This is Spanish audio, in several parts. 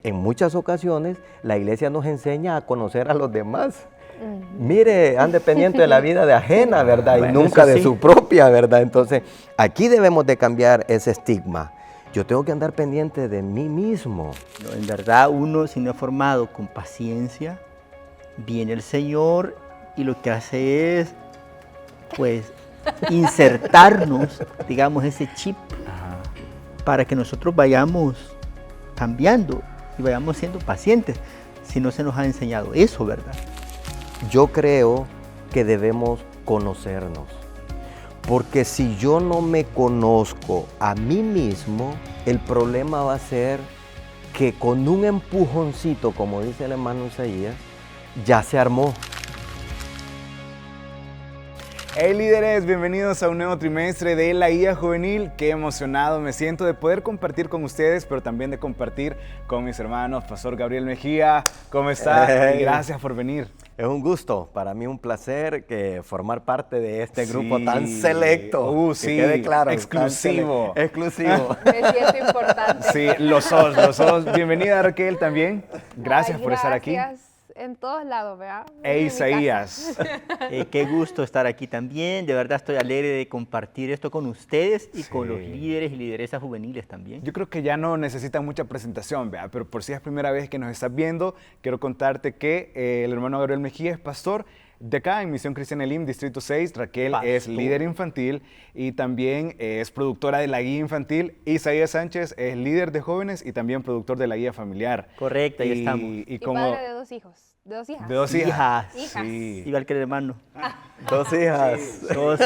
En muchas ocasiones la iglesia nos enseña a conocer a los demás. Mire, ande pendiente de la vida de ajena, ¿verdad? Y Bueno, nunca eso de sí. su propia, ¿verdad? Entonces, aquí debemos de cambiar ese estigma. Yo tengo que andar pendiente de mí mismo. No, en verdad, uno, si no es formado con paciencia, viene el Señor y lo que hace es, pues, insertarnos, digamos, ese chip para que nosotros vayamos cambiando y vayamos siendo pacientes, si no se nos ha enseñado eso, ¿verdad? Yo creo que debemos conocernos. Porque si yo no me conozco a mí mismo, el problema va a ser que con un empujoncito, como dice el hermano Isaías, ya se armó. Hey líderes, bienvenidos a un nuevo trimestre de la guía juvenil. Qué emocionado me siento de poder compartir con ustedes, pero también de compartir con mis hermanos. Pastor Gabriel Mejía, ¿cómo está? Hey. Y gracias por venir. Es un gusto, para mí un placer que formar parte de este grupo tan selecto. Sí, que quede claro. exclusivo. Exclusivo. Me siento importante. Sí, los sos. Bienvenida Raquel también. Gracias Ay, por estar aquí. gracias. En todos lados, ¿verdad? E En mi Isaías. Qué gusto estar aquí también, de verdad estoy alegre de compartir esto con ustedes y con Sí. los líderes y lideresas juveniles también. Yo creo que ya no necesitan mucha presentación, ¿verdad? Pero por si es primera vez que nos estás viendo, quiero contarte que el hermano Gabriel Mejía es pastor de acá en Misión Cristiana Elim, Distrito 6. Raquel es Pastor. líder infantil y también es productora de la guía infantil. Isaías Sánchez es líder de jóvenes y también productor de la guía familiar. Correcto, ahí estamos. Y como padre de 2 hijos. De 2 hijas. de dos Hijas. hijas. Sí. Igual que el hermano. 2 hijas. Dos.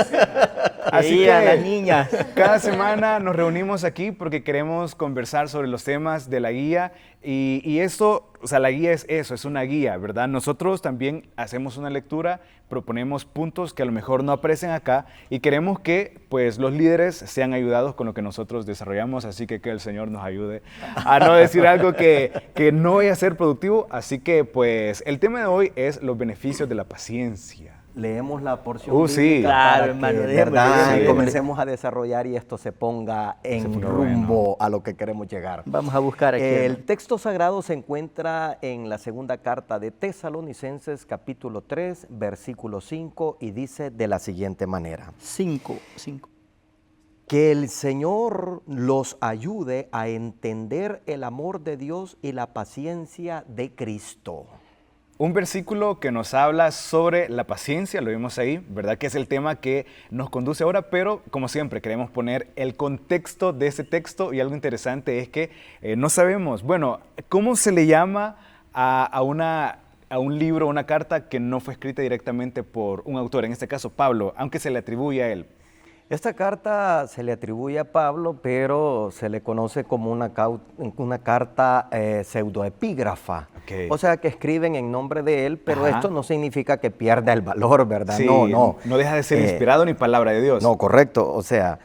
Así Querían que las niñas. cada semana nos reunimos aquí porque queremos conversar sobre los temas de la guía y esto, o sea, la guía es eso, es una guía, ¿verdad? Nosotros también hacemos una lectura, proponemos puntos que a lo mejor no aparecen acá y queremos que pues los líderes sean ayudados con lo que nosotros desarrollamos, así que el Señor nos ayude a no decir algo que no vaya a ser productivo. Así que pues el tema de hoy es los beneficios de la paciencia. Leemos la porción Sí. bíblica Claro, para hermano, que, déjame ¿verdad? leer. Comencemos a desarrollar y esto se ponga en ponga rumbo a lo que queremos llegar. Vamos a buscar aquí. El hermano. texto sagrado se encuentra en la segunda carta de Tesalonicenses, capítulo 3, versículo 5, y dice de la siguiente manera: Cinco. que el Señor los ayude a entender el amor de Dios y la paciencia de Cristo. Un versículo que nos habla sobre la paciencia, lo vimos ahí, ¿verdad? Que es el tema que nos conduce ahora, pero como siempre queremos poner el contexto de ese texto y algo interesante es que no sabemos, bueno, ¿cómo se le llama a un libro, una carta que no fue escrita directamente por un autor, en este caso Pablo, aunque se le atribuye a él? Esta carta se le atribuye a Pablo, pero se le conoce como una carta pseudoepígrafa. Ok. O sea, que escriben en nombre de él, pero Ajá. esto no significa que pierda el valor, ¿verdad? Sí, No. no deja de ser inspirado ni palabra de Dios. No, correcto. O sea,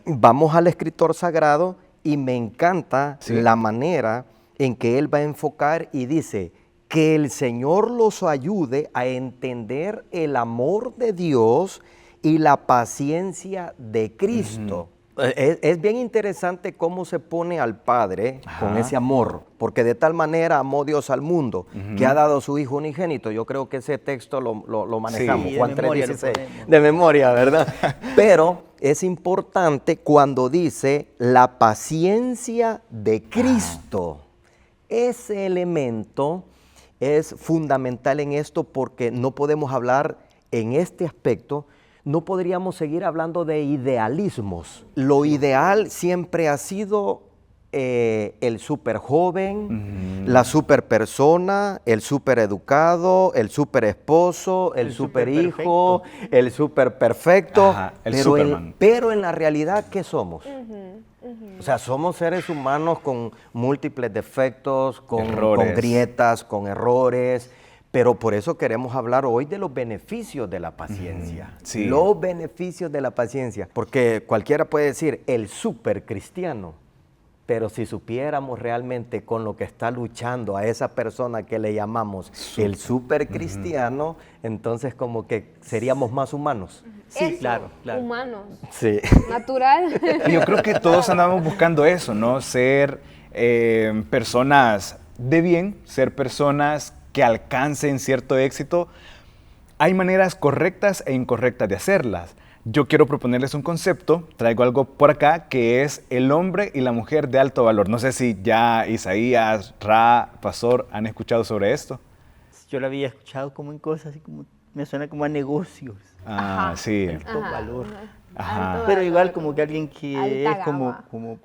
vamos al escritor sagrado y me encanta Sí. la manera en que él va a enfocar y dice que el Señor los ayude a entender el amor de Dios y la paciencia de Cristo. Es bien interesante cómo se pone al Padre con Ajá. ese amor, porque de tal manera amó Dios al mundo, que ha dado a su Hijo unigénito. Yo creo que ese texto lo manejamos, Sí, de Juan memoria lo 3:16, ponemos. de memoria, ¿verdad? Pero es importante cuando dice la paciencia de Cristo. Ese elemento es fundamental en esto porque no podemos hablar en este aspecto. No podríamos seguir hablando de idealismos. Lo ideal siempre ha sido el súper joven, la súper persona, el súper educado, el súper esposo, el súper hijo, el súper perfecto. Ajá, el pero, Superman. pero en la realidad, ¿qué somos? O sea, somos seres humanos con múltiples defectos, con Errores. grietas, con errores. Pero por eso queremos hablar hoy de los beneficios de la paciencia. Sí. Los beneficios de la paciencia. Porque cualquiera puede decir el súper cristiano. Pero si supiéramos realmente con lo que está luchando a esa persona que le llamamos el súper cristiano, entonces como que seríamos más humanos. Sí, Eso, claro. Humanos. Sí. Natural. Y yo creo que todos andamos buscando eso, ¿no? Ser personas de bien, ser personas que alcancen cierto éxito. Hay maneras correctas e incorrectas de hacerlas. Yo quiero proponerles un concepto, traigo algo por acá, que es el hombre y la mujer de alto valor. No sé si ya Isaías, Ra, Pastor, han escuchado sobre esto. Yo lo había escuchado como en cosas así como, me suena como a negocios. Ah, Ajá. sí. Alto valor. Ajá. Alto Pero igual valor. como que alguien que Alta es como, gama.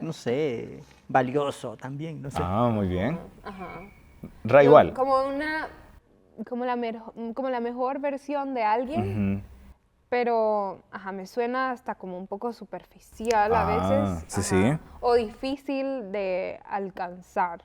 no sé, valioso también, no sé. Ah, muy bien. Ajá. Ra, No, igual. como la mejor versión de alguien, Ujú. pero me suena hasta como un poco superficial a Ah, veces. sí, sí. O difícil de alcanzar.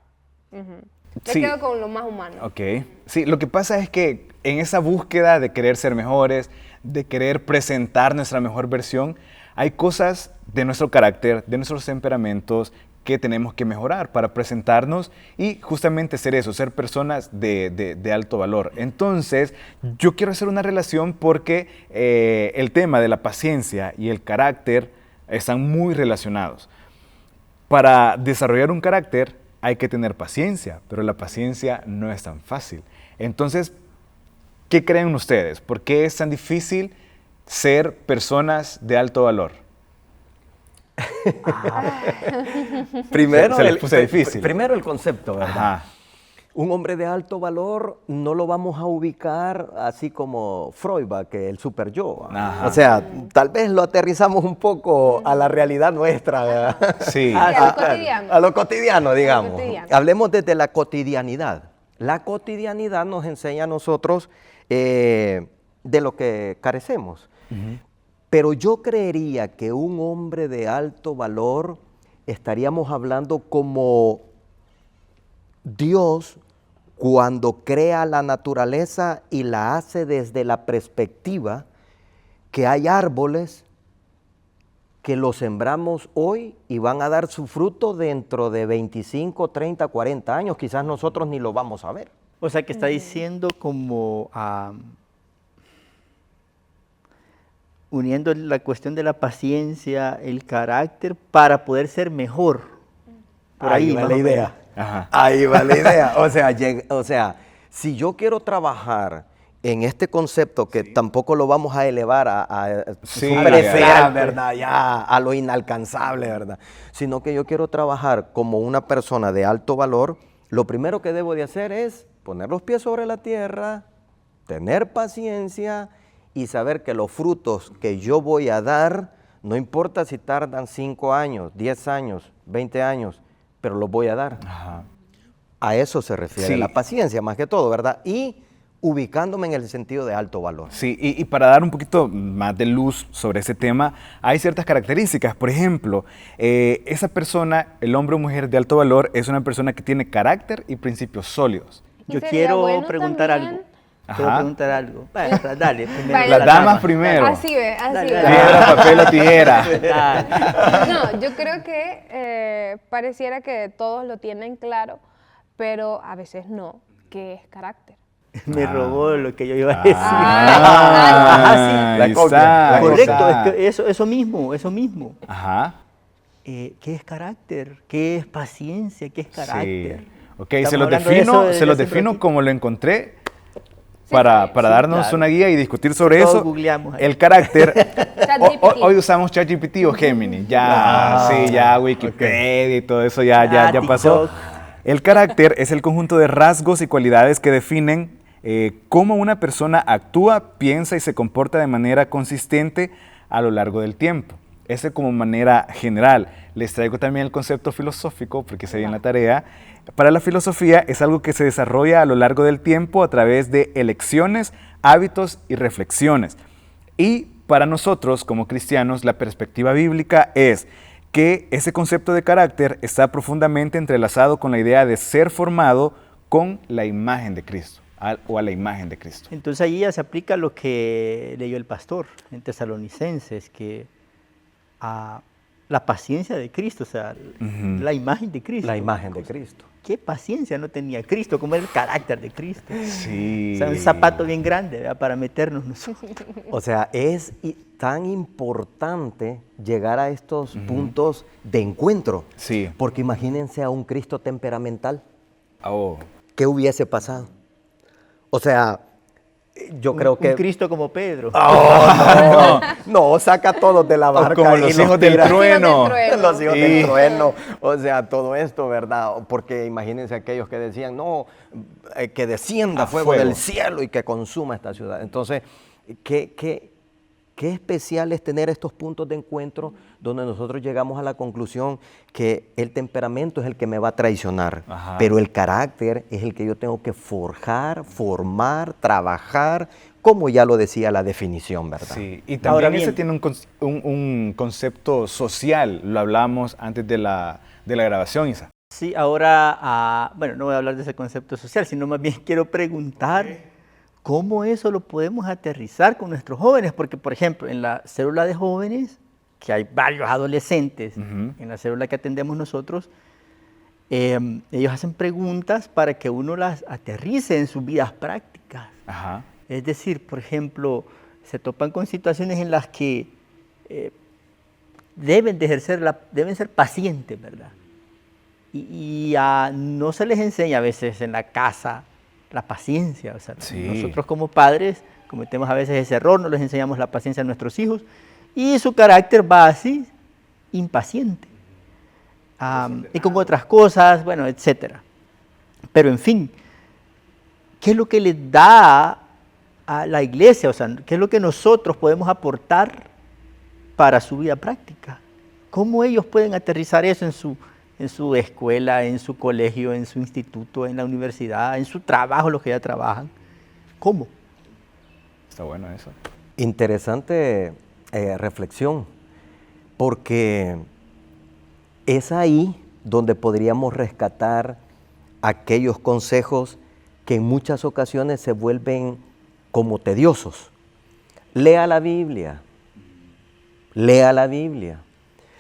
Ujú. Me Sí. quedo con lo más humano. Ok. Sí, lo que pasa es que en esa búsqueda de querer ser mejores, de querer presentar nuestra mejor versión, hay cosas de nuestro carácter, de nuestros temperamentos que tenemos que mejorar para presentarnos y justamente ser eso, ser personas de alto valor. Entonces, yo quiero hacer una relación porque el tema de la paciencia y el carácter están muy relacionados. Para desarrollar un carácter hay que tener paciencia, pero la paciencia no es tan fácil. Entonces, ¿qué creen ustedes? ¿Por qué es tan difícil ser personas de alto valor? Primero, Se les puse difícil. primero el concepto, ¿verdad? Ajá. Un hombre de alto valor no lo vamos a ubicar así como Freud, ¿va? Que el super yo. ¿Va? Ajá. O sea, tal vez lo aterrizamos un poco a la realidad nuestra, ¿verdad? Sí. Sí, a lo cotidiano. A lo cotidiano, digamos. cotidiano. Hablemos desde la cotidianidad. La cotidianidad nos enseña a nosotros de lo que carecemos. Pero yo creería que un hombre de alto valor estaríamos hablando como Dios cuando crea la naturaleza y la hace desde la perspectiva que hay árboles que los sembramos hoy y van a dar su fruto dentro de 25, 30, 40 años. Quizás nosotros ni lo vamos a ver. O sea, que está diciendo como uniendo la cuestión de la paciencia, el carácter, para poder ser mejor. Por ahí va más la o menos. idea. Ajá. Ahí va la idea. O sea, si yo quiero trabajar en este concepto que tampoco lo vamos a elevar a Sí, super ya. esfera, ¿verdad? Ya a lo inalcanzable, ¿verdad? Sino que yo quiero trabajar como una persona de alto valor, lo primero que debo de hacer es poner los pies sobre la tierra, tener paciencia y saber que los frutos que yo voy a dar, no importa si tardan 5 años, 10 años, 20 años, pero los voy a dar. Ajá. A eso se refiere Sí. la paciencia, más que todo, ¿verdad? Y ubicándome en el sentido de alto valor. Sí, y para dar un poquito más de luz sobre ese tema, hay ciertas características. Por ejemplo, esa persona, el hombre o mujer de alto valor, es una persona que tiene carácter y principios sólidos. Y Yo sería quiero bueno preguntar también- algo. Ajá. Quiero preguntar algo. Bueno, dale, primero. Vale. Las damas primero. Así ve, así Dale, ve. dale. Piedra, papel o tijera. Dale. No, yo creo que pareciera que todos lo tienen claro, pero a veces no, que es carácter. Me robó lo que yo iba a decir. Ah, La ahí copia, está, la ahí Correcto, está. es que eso mismo. Ajá. ¿Qué es carácter? ¿Qué es paciencia? ¿Qué es carácter? Sí. Ok, Estamos se los hablando de eso defino, desde se los hace un defino ratito. como lo encontré para sí, darnos claro. una guía y discutir sobre Todos eso. googleamos ahí. El carácter. ChatGPT. Hoy usamos ChatGPT o Gemini. Ya, sí, ya Wikipedia y todo eso ya pasó. TikTok. El carácter es el conjunto de rasgos y cualidades que definen cómo una persona actúa, piensa y se comporta de manera consistente a lo largo del tiempo. Ese como manera general. Les traigo también el concepto filosófico, porque se ve en la tarea. Para la filosofía es algo que se desarrolla a lo largo del tiempo a través de elecciones, hábitos y reflexiones. Y para nosotros, como cristianos, la perspectiva bíblica es que ese concepto de carácter está profundamente entrelazado con la idea de ser formado con la imagen de Cristo, o a la imagen de Cristo. Entonces ahí ya se aplica lo que leyó el pastor en Tesalonicenses, que la paciencia de Cristo, o sea, la imagen de Cristo. La imagen de Cristo. ¿Qué paciencia no tenía Cristo? ¿Cómo era el carácter de Cristo? Sí. O sea, un zapato bien grande, ¿verdad? Para meternos nosotros. O sea, es tan importante llegar a estos puntos de encuentro. Sí. Porque imagínense a un Cristo temperamental. Oh. ¿Qué hubiese pasado? O sea, yo creo que... Un Cristo como Pedro. No, saca a todos de la barca. como y los hijos del tira. trueno. Los hijos del Sí. trueno. O sea, todo esto, ¿verdad? Porque imagínense aquellos que decían, no, que descienda A fuego fuego. del cielo y que consuma esta ciudad. Entonces, qué especial es tener estos puntos de encuentro donde nosotros llegamos a la conclusión que el temperamento es el que me va a traicionar, Ajá. pero el carácter es el que yo tengo que forjar, formar, trabajar, como ya lo decía la definición, ¿verdad? Sí, y Ahora también ese bien. tiene un concepto social, lo hablamos antes de la grabación, Isa. Sí, ahora, bueno, no voy a hablar de ese concepto social, sino más bien quiero preguntar cómo eso lo podemos aterrizar con nuestros jóvenes, porque por ejemplo, en la célula de jóvenes, que hay varios adolescentes, en la célula que atendemos nosotros, ellos hacen preguntas para que uno las aterrice en sus vidas prácticas. Ajá. Es decir, por ejemplo, se topan con situaciones en las que deben ser pacientes, ¿verdad? Y no se les enseña a veces en la casa la paciencia. O sea, Sí. nosotros como padres cometemos a veces ese error, no les enseñamos la paciencia a nuestros hijos y su carácter va así, impaciente. Y con otras cosas, bueno, etcétera. Pero en fin, ¿qué es lo que les da a la iglesia? O sea, ¿qué es lo que nosotros podemos aportar para su vida práctica? ¿Cómo ellos pueden aterrizar eso en su escuela, en su colegio, en su instituto, en la universidad, en su trabajo, los que ya trabajan? ¿Cómo? Está bueno eso. Interesante reflexión, porque es ahí donde podríamos rescatar aquellos consejos que en muchas ocasiones se vuelven como tediosos. Lea la Biblia, lea la Biblia.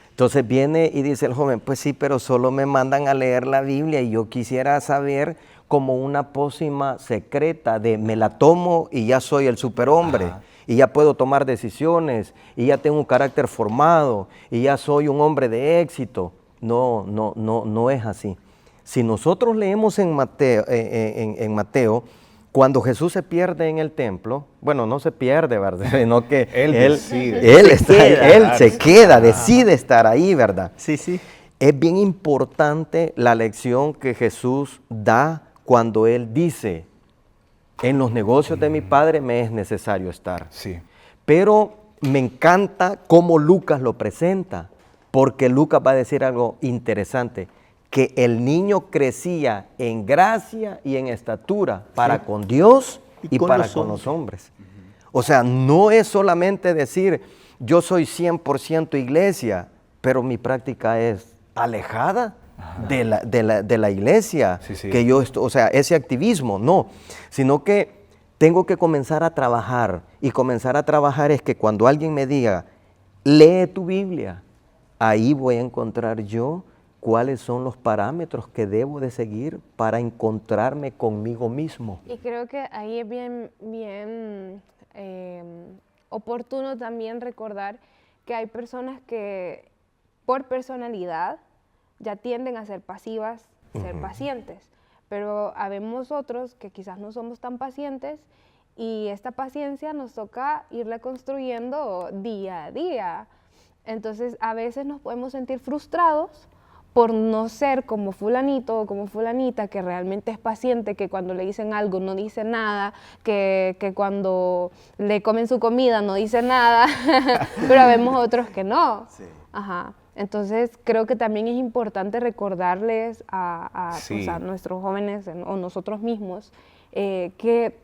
Entonces viene y dice el joven, pues sí, pero solo me mandan a leer la Biblia y yo quisiera saber como una pócima secreta de me la tomo y ya soy el superhombre. Ajá. Y ya puedo tomar decisiones, y ya tengo un carácter formado, y ya soy un hombre de éxito. No es así. Si nosotros leemos en Mateo, cuando Jesús se pierde en el templo, bueno, no se pierde, ¿verdad? Sino que Él decide. él se queda, decide estar ahí, ¿verdad? Sí, sí. Es bien importante la lección que Jesús da cuando Él dice, en los negocios de mi Padre me es necesario estar. Sí. Pero me encanta cómo Lucas lo presenta, porque Lucas va a decir algo interesante, que el niño crecía en gracia y en estatura para con Dios y con para los con los hombres. O sea, no es solamente decir, yo soy 100% iglesia, pero mi práctica es alejada de la iglesia, Sí, sí. que yo, o sea, ese activismo, no, sino que tengo que comenzar a trabajar, y comenzar a trabajar es que cuando alguien me diga, lee tu Biblia, ahí voy a encontrar yo cuáles son los parámetros que debo de seguir para encontrarme conmigo mismo. Y creo que ahí es bien oportuno también recordar que hay personas que por personalidad ya tienden a ser pasivas, ser pacientes, pero habemos otros que quizás no somos tan pacientes y esta paciencia nos toca irla construyendo día a día. Entonces a veces nos podemos sentir frustrados por no ser como fulanito o como fulanita que realmente es paciente, que cuando le dicen algo no dice nada, que cuando le comen su comida no dice nada, pero vemos otros que no. Sí. Ajá. Entonces creo que también es importante recordarles a Sí. nuestros jóvenes o nosotros mismos que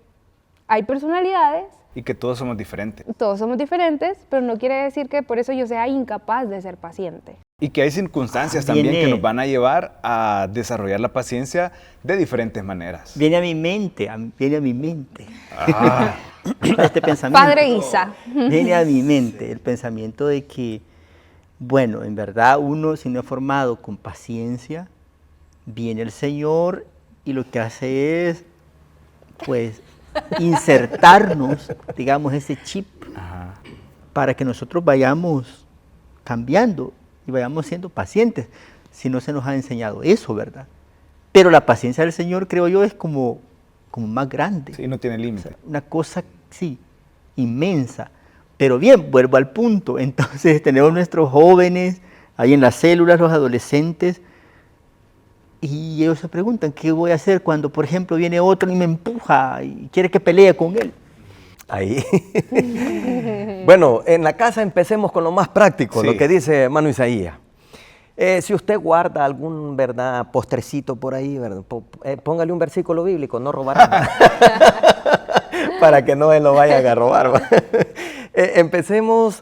hay personalidades, Y que todos somos diferentes. todos somos diferentes, pero no quiere decir que por eso yo sea incapaz de ser paciente. Y que hay circunstancias también Viene- que nos van a llevar a desarrollar la paciencia de diferentes maneras. Viene a mi mente, este pensamiento. Padre Isa. Viene a mi mente el pensamiento de que Bueno, en verdad uno, si no es formado con paciencia, viene el Señor y lo que hace es, pues, insertarnos, digamos, ese chip Ajá. para que nosotros vayamos cambiando y vayamos siendo pacientes, si no se nos ha enseñado eso, ¿verdad? Pero la paciencia del Señor, creo yo, es como más grande. Sí, no tiene límite. Una cosa, sí, inmensa. Pero bien, vuelvo al punto. Entonces tenemos nuestros jóvenes ahí en las células, los adolescentes, y ellos se preguntan, ¿qué voy a hacer cuando, por ejemplo, viene otro y me empuja y quiere que pelee con él? Ahí. Bueno, en la casa empecemos con lo más práctico, Sí. lo que dice hermano Isaías. Si usted guarda algún, ¿verdad?, postrecito por ahí, ¿verdad?, póngale un versículo bíblico, no robará. Para que no se lo vayan a robar. ¿Va? Empecemos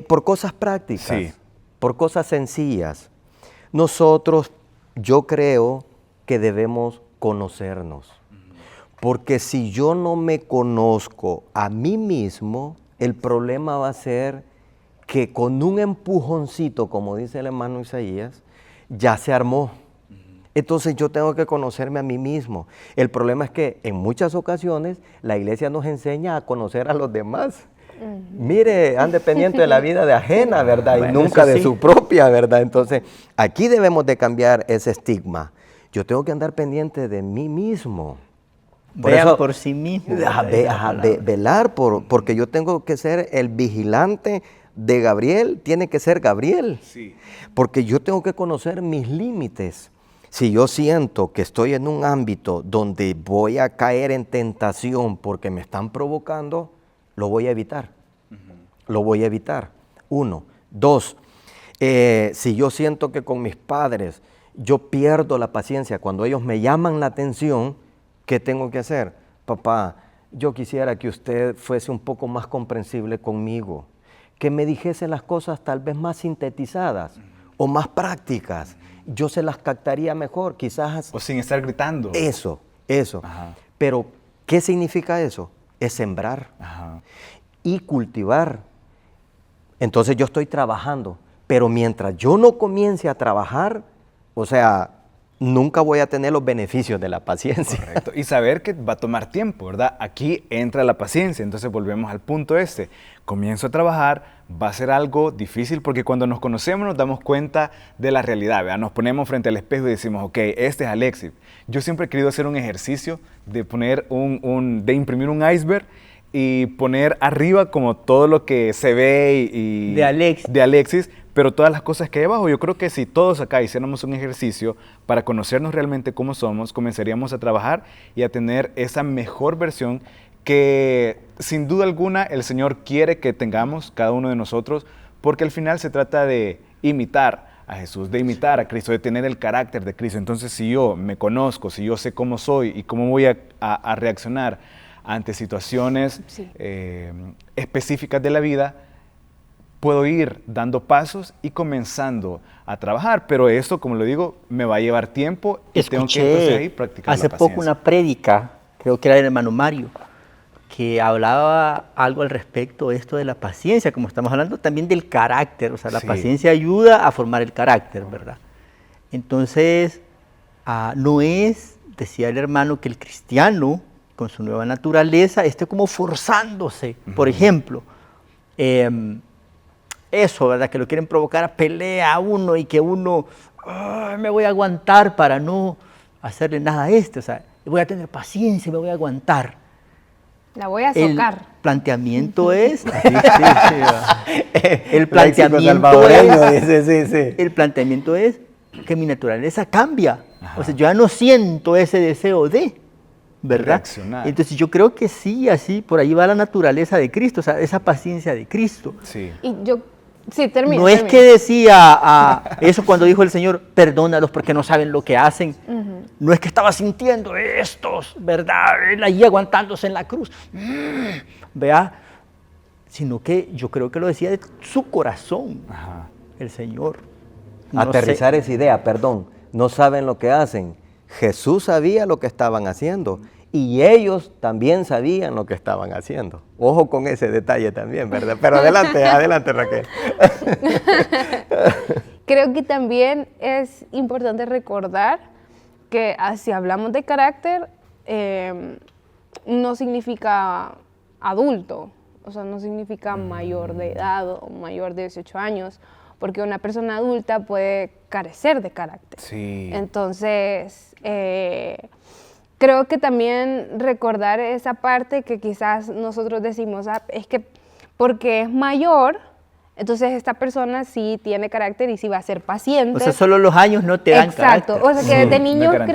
por cosas prácticas, Sí. por cosas sencillas. Nosotros, yo creo que debemos conocernos. Porque si yo no me conozco a mí mismo, el problema va a ser que con un empujoncito, como dice el hermano Isaías, ya se armó. Entonces yo tengo que conocerme a mí mismo. El problema es que en muchas ocasiones la iglesia nos enseña a conocer a los demás. Mire, ande pendiente de la vida de ajena, ¿verdad? Bueno, y nunca eso de sí. su propia, ¿verdad? Entonces aquí debemos de cambiar ese estigma. Yo tengo que andar pendiente de mí mismo. Vean por sí mismos. Velar porque yo tengo que ser el vigilante de Gabriel, tiene que ser Gabriel. Sí. Porque yo tengo que conocer mis límites. Si yo siento que estoy en un ámbito donde voy a caer en tentación porque me están provocando, lo voy a evitar. Lo voy a evitar. 1. 2. Si yo siento que con mis padres yo pierdo la paciencia cuando ellos me llaman la atención, ¿qué tengo que hacer? Papá, yo quisiera que usted fuese un poco más comprensible conmigo, que me dijese las cosas tal vez más sintetizadas o más prácticas. Yo se las captaría mejor, quizás. O sin estar gritando. Eso. Ajá. Pero, ¿qué significa eso? Es sembrar Ajá. y cultivar. Entonces yo estoy trabajando, pero mientras yo no comience a trabajar, o sea, nunca voy a tener los beneficios de la paciencia. Correcto. Y saber que va a tomar tiempo, ¿verdad? Aquí entra la paciencia. Entonces volvemos al punto este. Comienzo a trabajar, va a ser algo difícil porque cuando nos conocemos nos damos cuenta de la realidad, ¿verdad? Nos ponemos frente al espejo y decimos, ok, este es Alexis. Yo siempre he querido hacer un ejercicio de poner de imprimir un iceberg y poner arriba como todo lo que se ve de Alexis, pero todas las cosas que hay abajo. Yo creo que si todos acá hiciéramos un ejercicio para conocernos realmente cómo somos, comenzaríamos a trabajar y a tener esa mejor versión que sin duda alguna el Señor quiere que tengamos cada uno de nosotros, porque al final se trata de imitar a Jesús, de imitar a Cristo, de tener el carácter de Cristo. Entonces, si yo me conozco, si yo sé cómo soy y cómo voy a reaccionar ante situaciones Sí. específicas de la vida, puedo ir dando pasos y comenzando a trabajar, pero esto, como lo digo, me va a llevar tiempo y tengo que entonces ahí practicar hace la poco paciencia. una prédica, creo que era el hermano Mario, que hablaba algo al respecto de esto de la paciencia, como estamos hablando también del carácter, o sea, la Sí. paciencia ayuda a formar el carácter, ¿verdad? Entonces, no es, decía el hermano, que el cristiano, con su nueva naturaleza, esté como forzándose, por ejemplo, eso, ¿verdad? Que lo quieren provocar a pelea a uno y que uno, me voy a aguantar para no hacerle nada a este, o sea, voy a tener paciencia, me voy a aguantar. La voy a El socar. planteamiento es, el planteamiento salvadoreño, es, dice, sí. el planteamiento es que mi naturaleza cambia, o sea, yo ya no siento ese deseo de, ¿verdad? Reaccionar. Entonces yo creo que sí, así, por ahí va la naturaleza de Cristo, o sea, esa paciencia de Cristo. Sí. Y yo, sí, termino. No es que decía eso cuando dijo el Señor, perdónalos porque no saben lo que hacen. No es que estaba sintiendo estos, ¿verdad? Él ahí aguantándose en la cruz. ¿Vea? Sino que yo creo que lo decía de su corazón, Ajá. el Señor. No Aterrizar sé. esa idea, perdón, no saben lo que hacen. Jesús sabía lo que estaban haciendo y ellos también sabían lo que estaban haciendo. Ojo con ese detalle también, ¿verdad? Pero adelante, adelante, Raquel. Creo que también es importante recordar que si hablamos de carácter, no significa adulto, o sea, no significa mayor de edad o mayor de 18 años, porque una persona adulta puede carecer de carácter. Sí. Entonces, creo que también recordar esa parte que quizás nosotros decimos, es que porque es mayor, entonces esta persona sí tiene carácter y sí va a ser paciente. O sea, solo los años no te dan Exacto. carácter. O sea, que desde niños garantía.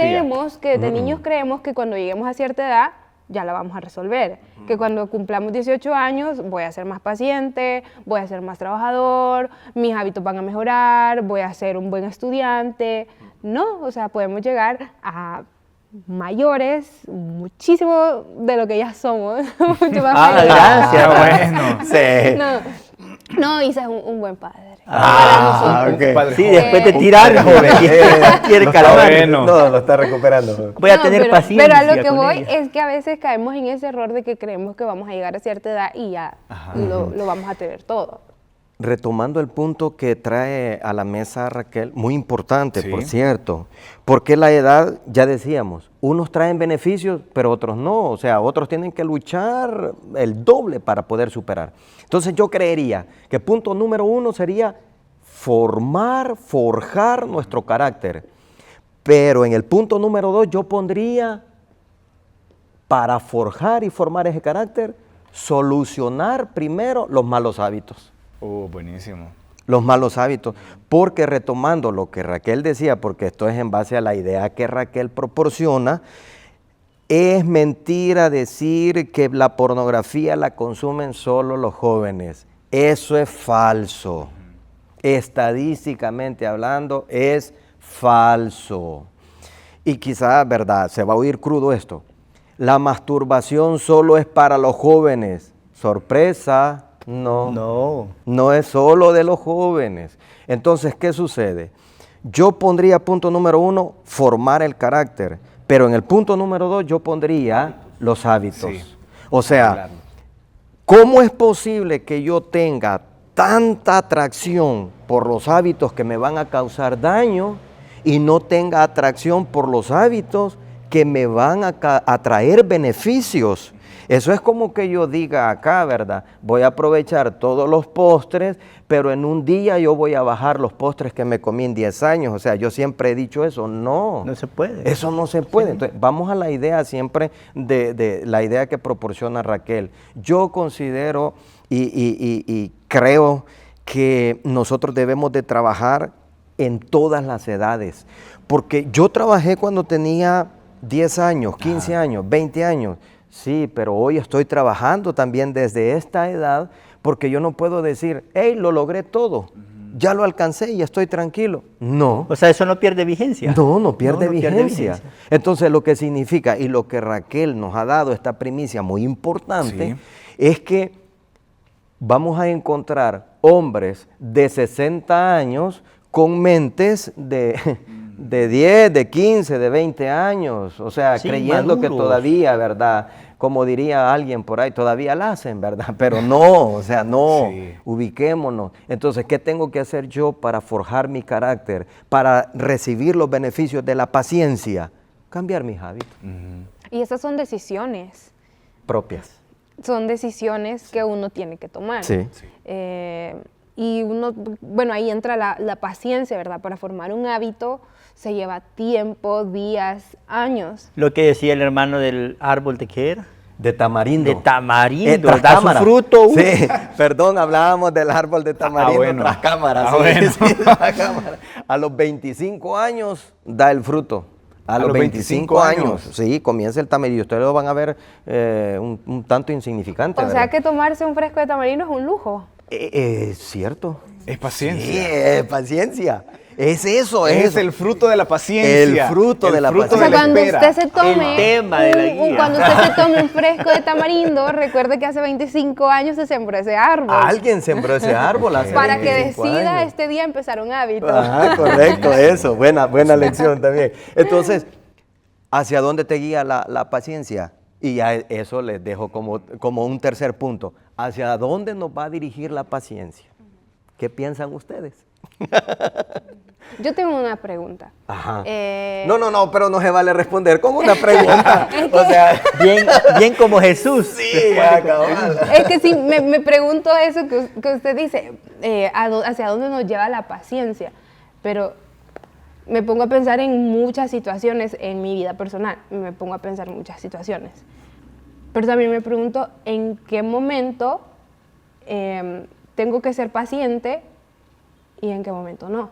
creemos que cuando lleguemos a cierta edad ya la vamos a resolver. Que cuando cumplamos 18 años voy a ser más paciente, voy a ser más trabajador, mis hábitos van a mejorar, voy a ser un buen estudiante. No, o sea, podemos llegar a mayores, muchísimo de lo que ya somos. Mucho más mayores. Gracias. Bueno. Sí. No, Isa es un buen padre. Ok. Padre Sí, joven. después de tirar, joven, quiere Lo calmar. está- bueno. No, lo está recuperando. Voy a No, tener paciencia. Pero a lo que con voy ella. es que a veces caemos en ese error de que creemos que vamos a llegar a cierta edad y ya lo vamos a tener todo. Retomando el punto que trae a la mesa Raquel, muy importante, Sí. por cierto, porque la edad, ya decíamos, unos traen beneficios, pero otros no, o sea, otros tienen que luchar el doble para poder superar. Entonces yo creería que punto número 1 sería forjar nuestro carácter, pero en el punto número 2 yo pondría, para forjar y formar ese carácter, solucionar primero los malos hábitos. Buenísimo. Los malos hábitos, porque retomando lo que Raquel decía, porque esto es en base a la idea que Raquel proporciona, es mentira decir que la pornografía la consumen solo los jóvenes. Eso es falso. Estadísticamente hablando, es falso. Y quizá, verdad, se va a oír crudo esto. La masturbación solo es para los jóvenes. Sorpresa. No es solo de los jóvenes. Entonces, ¿qué sucede? Yo pondría punto número 1, formar el carácter, pero en el punto número 2 yo pondría los hábitos. Sí. O sea, Claro. ¿cómo es posible que yo tenga tanta atracción por los hábitos que me van a causar daño y no tenga atracción por los hábitos que me van a traer beneficios? Eso es como que yo diga acá, ¿verdad? Voy a aprovechar todos los postres, pero en un día yo voy a bajar los postres que me comí en 10 años. O sea, yo siempre he dicho eso. No. No se puede. Eso no se puede. Entonces, vamos a la idea siempre de la idea que proporciona Raquel. Yo considero y creo que nosotros debemos de trabajar en todas las edades. Porque yo trabajé cuando tenía 10 años, 15 años, 20 años. Sí, pero hoy estoy trabajando también desde esta edad porque yo no puedo decir, hey, lo logré todo, ya lo alcancé y estoy tranquilo. No. O sea, eso no pierde vigencia. No pierde vigencia. Entonces, lo que significa y lo que Raquel nos ha dado, esta primicia muy importante, es que vamos a encontrar hombres de 60 años con mentes de 10, de 15, de 20 años, o sea, Sí, creyendo que maduros. todavía, ¿verdad? Como diría alguien por ahí, todavía la hacen, ¿verdad? Pero no, o sea, no, Sí. ubiquémonos. Entonces, ¿qué tengo que hacer yo para forjar mi carácter, para recibir los beneficios de la paciencia? Cambiar mis hábitos Y esas son decisiones. propias. Son decisiones que uno tiene que tomar. Sí. Y uno, bueno, ahí entra la paciencia, ¿verdad? Para formar un hábito se lleva tiempo, días, años. Lo que decía el hermano del árbol de qué era. De tamarindo. De tamarindo, Tras da su cámara. fruto. Sí, perdón, hablábamos del árbol de tamarindo bueno. tras cámara. Ah, sí, bueno. sí, tras cámara. A los 25 años da el fruto. A los 25 años, sí, comienza el tamarindo. Ustedes lo van a ver un tanto insignificante. O sea ¿verdad? que tomarse un fresco de tamarindo es un lujo. Es cierto. Es paciencia. Sí, es paciencia. Es eso, Es el fruto de la paciencia. El fruto de la O sea, paciencia. cuando espera. usted se tome El tema de la guía. cuando usted se tome un fresco de tamarindo, recuerde que hace 25 años se sembró ese árbol. Alguien sembró ese árbol hace Para que 25 decida años. este día empezar un hábito. Ajá, correcto, eso, buena lección también. Entonces, ¿Hacia dónde te guía la paciencia? Y ya eso les dejo como un tercer punto. ¿Hacia dónde nos va a dirigir la paciencia? ¿Qué piensan ustedes? Yo tengo una pregunta. Ajá. Eh, No, pero no se vale responder con una pregunta. O sea, Bien como Jesús. sí, ya, cabal. Es que sí, me pregunto eso que usted dice, hacia dónde nos lleva la paciencia, pero me pongo a pensar en muchas situaciones en mi vida personal, me pongo a pensar en muchas situaciones, pero también me pregunto en qué momento tengo que ser paciente y en qué momento no.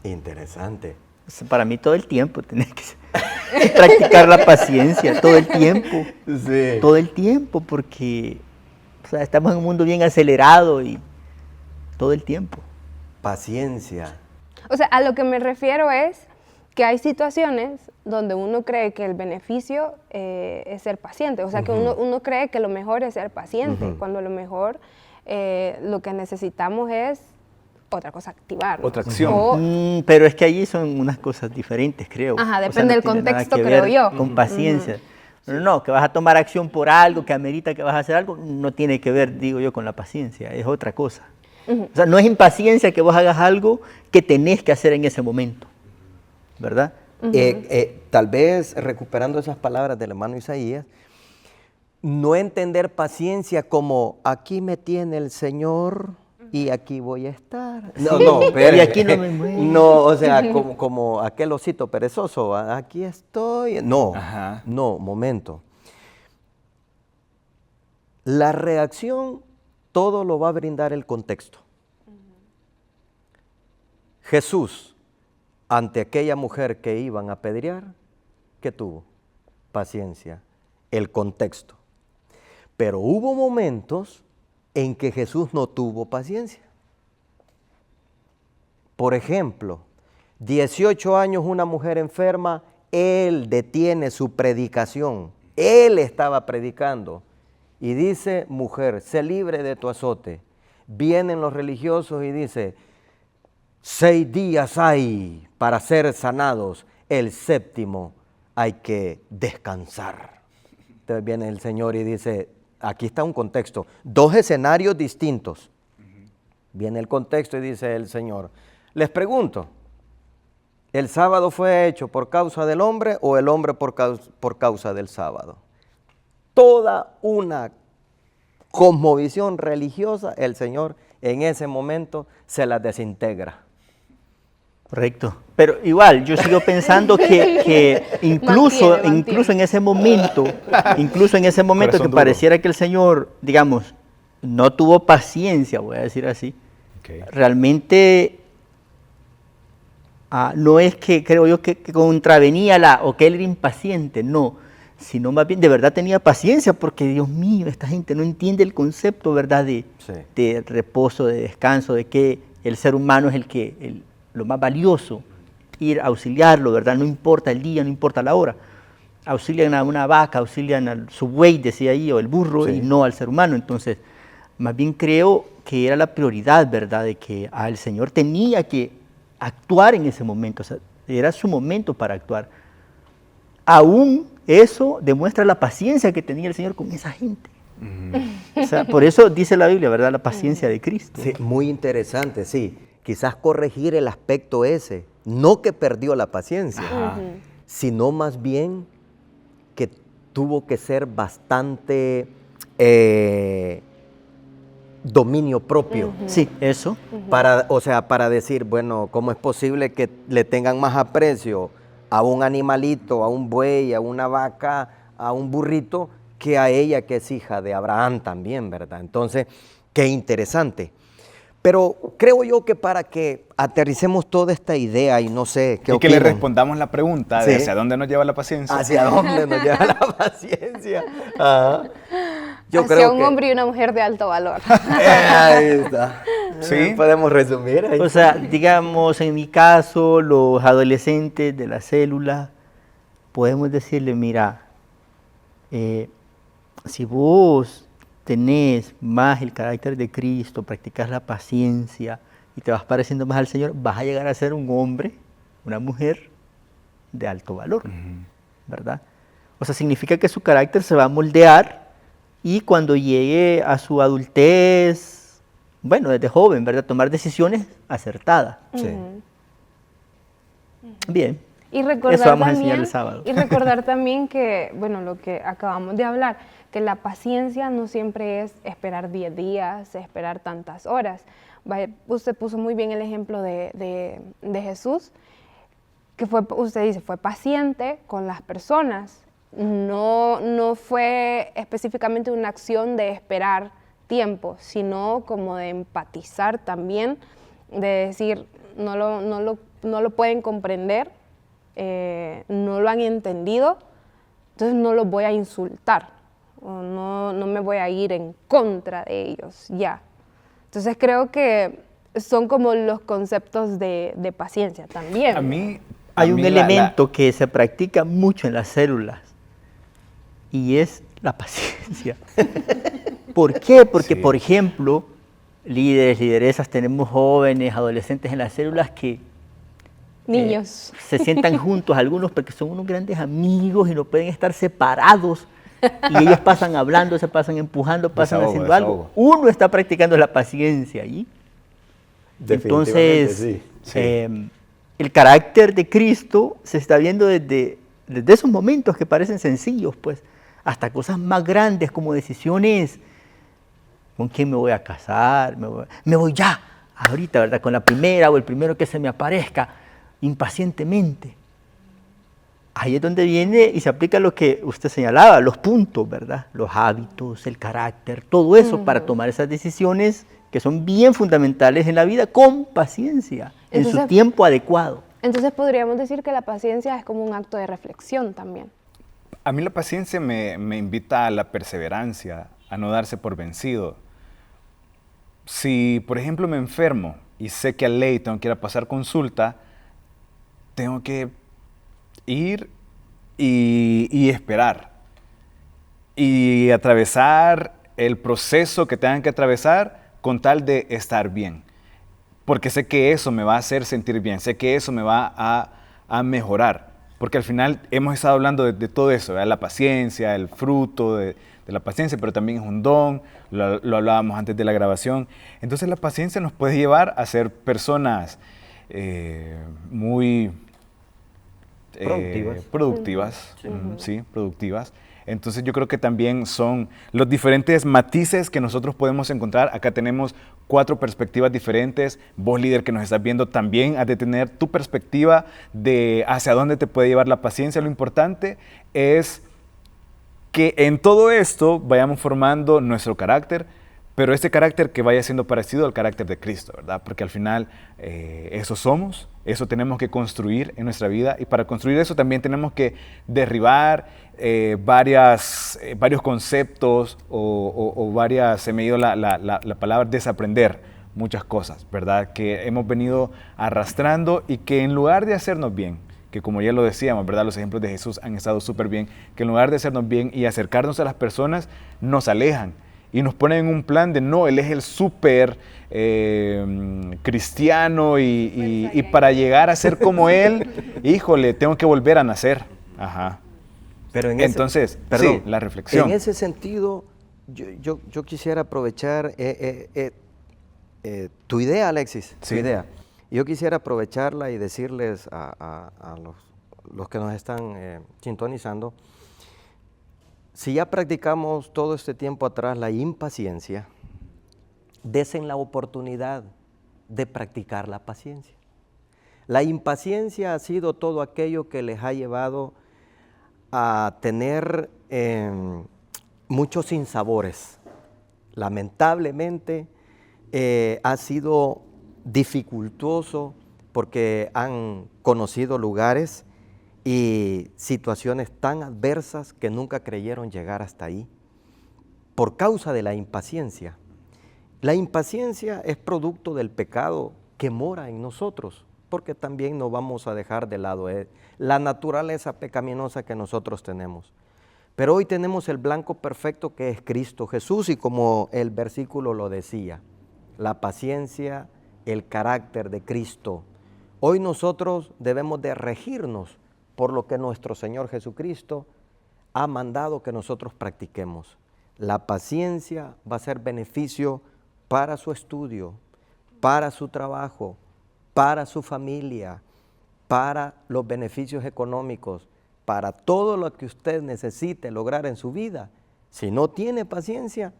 Interesante. O sea, para mí todo el tiempo tenés que practicar la paciencia, todo el tiempo. Sí. Todo el tiempo, porque o sea, estamos en un mundo bien acelerado y todo el tiempo. Paciencia. O sea, a lo que me refiero es que hay situaciones donde uno cree que el beneficio es ser paciente, o sea, que uno cree que lo mejor es ser paciente, cuando lo mejor lo que necesitamos es otra cosa, activar. Otra acción. Pero es que allí son unas cosas diferentes, creo. Ajá, O sea, depende del no tiene nada contexto, que creo ver yo. con paciencia. No, que vas a tomar acción por algo, que amerita que vas a hacer algo, no tiene que ver, digo yo, con la paciencia, es otra cosa. O sea, no es impaciencia que vos hagas algo que tenés que hacer en ese momento, ¿verdad? Tal vez, recuperando esas palabras del hermano Isaías, no entender paciencia como aquí me tiene el Señor y aquí voy a estar. No, espere. Y aquí no me muevo. No, o sea, como aquel osito perezoso, aquí estoy. No, Ajá. no, momento. La reacción, todo lo va a brindar el contexto. Jesús, ante aquella mujer que iban a apedrear, ¿qué tuvo? Paciencia, el contexto. Pero hubo momentos en que Jesús no tuvo paciencia. Por ejemplo, 18 años una mujer enferma, Él detiene su predicación. Él estaba predicando y dice, mujer, sé libre de tu azote. Vienen los religiosos y dice, 6 días hay para ser sanados, el séptimo hay que descansar. Entonces viene el Señor y dice, aquí está un contexto, 2 escenarios distintos. Viene el contexto y dice el Señor, les pregunto, ¿el sábado fue hecho por causa del hombre o el hombre por causa del sábado? Toda una cosmovisión religiosa, el Señor en ese momento se la desintegra. Correcto. Pero igual, yo sigo pensando que incluso en ese momento, Corazón que duro. pareciera que el Señor, digamos, no tuvo paciencia, voy a decir así, Ok. realmente no es que creo yo que contravenía o que él era impaciente, no, sino más bien de verdad tenía paciencia porque Dios mío, esta gente no entiende el concepto, ¿verdad? De reposo, de descanso, de que el ser humano es lo más valioso, ir a auxiliarlo, ¿verdad? No importa el día, no importa la hora. Auxilian a una vaca, auxilian a su buey, decía ahí, o el burro, y no al ser humano. Entonces, más bien creo que era la prioridad, ¿verdad? De que el Señor tenía que actuar en ese momento, o sea, era su momento para actuar. Aún eso demuestra la paciencia que tenía el Señor con esa gente. O sea, por eso dice la Biblia, ¿verdad? La paciencia de Cristo. Sí, muy interesante, sí. Quizás corregir el aspecto ese, no que perdió la paciencia, sino más bien que tuvo que ser bastante dominio propio. Sí, eso. Para decir, bueno, ¿cómo es posible que le tengan más aprecio a un animalito, a un buey, a una vaca, a un burrito, que a ella que es hija de Abraham también, ¿verdad? Entonces, qué interesante. Pero creo yo que para que aterricemos toda esta idea y no sé qué Y que opinan. le respondamos la pregunta de Sí. hacia dónde nos lleva la paciencia. ¿Hacia dónde nos lleva la paciencia? Ajá. Yo Hacia creo un que... hombre y una mujer de alto valor. Ahí está. Sí. Podemos resumir ahí. O sea, digamos, en mi caso, los adolescentes de la célula, podemos decirle, mira, si vos tenés más el carácter de Cristo, practicas la paciencia y te vas pareciendo más al Señor, vas a llegar a ser un hombre, una mujer de alto valor, ¿verdad? O sea, significa que su carácter se va a moldear y cuando llegue a su adultez, bueno, desde joven, ¿verdad? Tomar decisiones acertadas. Sí. Bien. Y recordar Eso vamos a también, enseñar el sábado. Y recordar también que, bueno, lo que acabamos de hablar, que la paciencia no siempre es esperar 10 días, esperar tantas horas. Usted puso muy bien el ejemplo de Jesús, que usted dice, fue paciente con las personas. No fue específicamente una acción de esperar tiempo, sino como de empatizar también, de decir, no lo pueden comprender, no lo han entendido, entonces no los voy a insultar, o no me voy a ir en contra de ellos, ya. Entonces creo que son como los conceptos de paciencia también. Hay un elemento que se practica mucho en las células y es la paciencia. ¿Por qué? Porque, por ejemplo, líderes, lideresas, tenemos jóvenes, adolescentes en las células que niños se sientan juntos, algunos porque son unos grandes amigos y no pueden estar separados. Y ellos pasan hablando, se pasan empujando, pasan haciendo algo. Uno está practicando la paciencia allí. Entonces, el carácter de Cristo se está viendo desde esos momentos que parecen sencillos, pues, hasta cosas más grandes como decisiones. ¿Con quién me voy a casar? Me voy ya, ahorita, ¿verdad? Con la primera o el primero que se me aparezca, impacientemente. Ahí es donde viene y se aplica lo que usted señalaba, los puntos, ¿verdad? Los hábitos, el carácter, todo eso para tomar esas decisiones que son bien fundamentales en la vida con paciencia, en su tiempo adecuado. Entonces podríamos decir que la paciencia es como un acto de reflexión también. A mí la paciencia me invita a la perseverancia, a no darse por vencido. Si, por ejemplo, me enfermo y sé que a ley tengo que ir a pasar consulta, tengo que ir y esperar. Y atravesar el proceso que tengan que atravesar con tal de estar bien. Porque sé que eso me va a hacer sentir bien, sé que eso me va a mejorar. Porque al final hemos estado hablando de todo eso, ¿verdad? La paciencia, el fruto de la paciencia, pero también es un don, lo hablábamos antes de la grabación. Entonces la paciencia nos puede llevar a ser personas muy productivas, sí, productivas. Entonces yo creo que también son los diferentes matices que nosotros podemos encontrar. Acá tenemos 4 perspectivas diferentes. Vos, líder, que nos estás viendo, también has de tener tu perspectiva de hacia dónde te puede llevar la paciencia. Lo importante es que en todo esto vayamos formando nuestro carácter, pero este carácter que vaya siendo parecido al carácter de Cristo, ¿verdad? Porque al final eso somos, eso tenemos que construir en nuestra vida, y para construir eso también tenemos que derribar varios conceptos o varias, se me dio la palabra, desaprender muchas cosas, ¿verdad? Que hemos venido arrastrando y que en lugar de hacernos bien, que como ya lo decíamos, ¿verdad? Los ejemplos de Jesús han estado súper bien, que en lugar de hacernos bien y acercarnos a las personas, nos alejan y nos ponen en un plan de no, él es el súper cristiano y para llegar a ser como él, híjole, tengo que volver a nacer. Ajá. Pero entonces, sí, la reflexión. En ese sentido, yo quisiera aprovechar tu idea, Alexis, tu idea. Yo quisiera aprovecharla y decirles a los que nos están sintonizando, si ya practicamos todo este tiempo atrás la impaciencia, desen la oportunidad de practicar la paciencia. La impaciencia ha sido todo aquello que les ha llevado a tener muchos sinsabores. Lamentablemente ha sido dificultoso porque han conocido lugares y situaciones tan adversas que nunca creyeron llegar hasta ahí por causa de la impaciencia. La impaciencia es producto del pecado que mora en nosotros, porque también no vamos a dejar de lado la naturaleza pecaminosa que nosotros tenemos. Pero hoy tenemos el blanco perfecto que es Cristo Jesús, y como el versículo lo decía, la paciencia, el carácter de Cristo. Hoy nosotros debemos de regirnos por lo que nuestro Señor Jesucristo ha mandado que nosotros practiquemos. La paciencia va a ser beneficio para su estudio, para su trabajo, para su familia, para los beneficios económicos, para todo lo que usted necesite lograr en su vida. Si no tiene paciencia,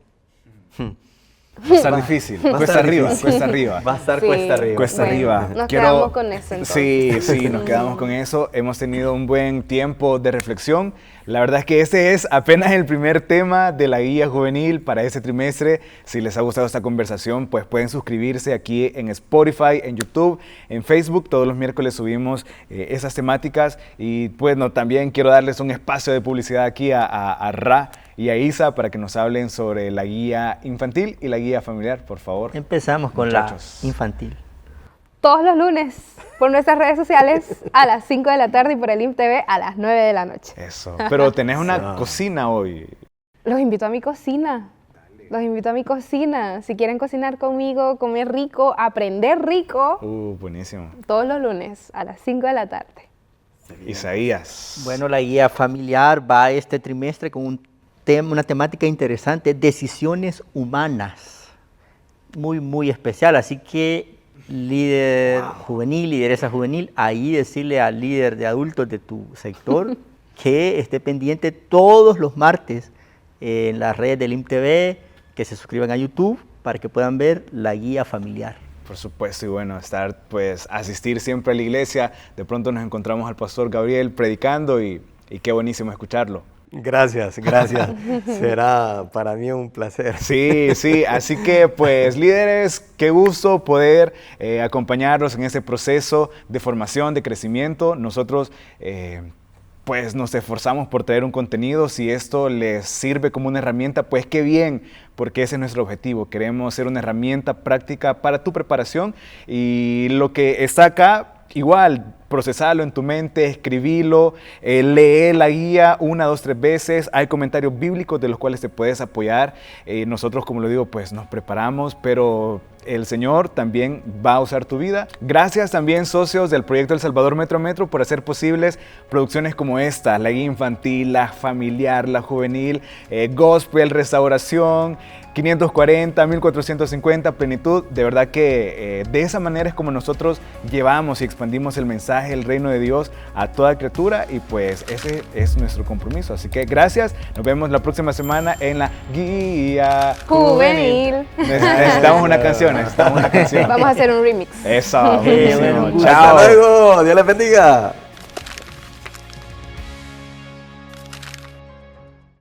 Va a estar difícil, cuesta arriba, cuesta arriba. Va a estar Sí. cuesta arriba. Cuesta Bueno, arriba. nos quedamos con eso, entonces. Sí, nos quedamos con eso. Hemos tenido un buen tiempo de reflexión. La verdad es que este es apenas el primer tema de la guía juvenil para este trimestre. Si les ha gustado esta conversación, pues pueden suscribirse aquí en Spotify, en YouTube, en Facebook. Todos los miércoles subimos esas temáticas. Y bueno, también quiero darles un espacio de publicidad aquí a Ra y a Isa para que nos hablen sobre la guía infantil y la guía familiar, por favor. Empezamos con Muchachos. la infantil. Todos los lunes por nuestras redes sociales a las 5 de la tarde y por el IMTV a las 9 de la noche. Eso. Pero tenés una cocina hoy. Los invito a mi cocina. Los invito a mi cocina. Si quieren cocinar conmigo, comer rico, aprender rico, Buenísimo. todos los lunes a las 5 de la tarde. Isaías. Bueno, la guía familiar va este trimestre con una temática interesante, decisiones humanas. Muy especial. Así que líder juvenil, lideresa juvenil, ahí decirle al líder de adultos de tu sector que esté pendiente todos los martes en las redes del IMTV, que se suscriban a YouTube para que puedan ver la guía familiar. Por supuesto, y bueno, asistir siempre a la iglesia. De pronto nos encontramos al pastor Gabriel predicando y qué buenísimo escucharlo. gracias. Será para mí un placer. Sí, así que pues líderes, qué gusto poder acompañarlos en este proceso de formación, de crecimiento. Nosotros pues nos esforzamos por traer un contenido. Si esto les sirve como una herramienta, pues qué bien, porque ese es nuestro objetivo. Queremos ser una herramienta práctica para tu preparación y lo que está acá, igual, procesarlo en tu mente, escribilo, lee la guía 1, 2, 3 veces. Hay comentarios bíblicos de los cuales te puedes apoyar. Nosotros, como lo digo, pues nos preparamos, pero el Señor también va a usar tu vida. Gracias también, socios del Proyecto El Salvador Metro a Metro, por hacer posibles producciones como esta, la guía infantil, la familiar, la juvenil, gospel, restauración, 540, 1450, plenitud. De verdad que de esa manera es como nosotros llevamos y expandimos el mensaje del reino de Dios a toda criatura, y pues ese es nuestro compromiso. Así que gracias, nos vemos la próxima semana en la guía Juvenil. Necesitamos una canción, Vamos a hacer un remix. Eso, buenísimo. bueno, Chao. Hasta luego, Dios les bendiga.